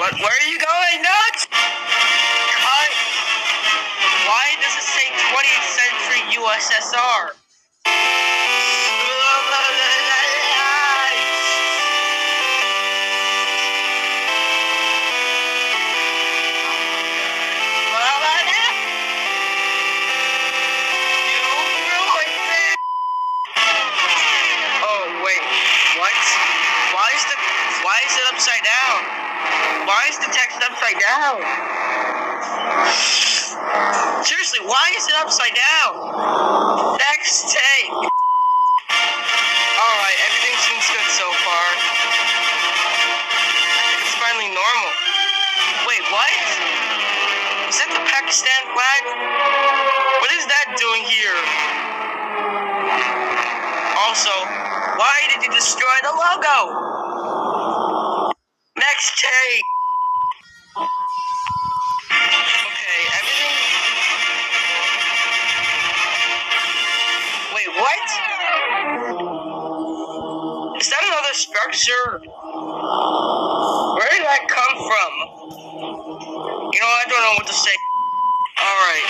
What? Where are you going? Nuts! Why does it say 20th century USSR? Why is it upside down? Why is the text upside down? Seriously, why is it upside down? Next take. Alright, everything seems good so far. It's finally normal. Wait, what? Is that the Pakistan flag? What is that doing here? Also, why did you destroy the logo? Next take. Okay, everything. Wait, what? Is that another structure? Where did that come from? You know, I don't know what to say. Alright.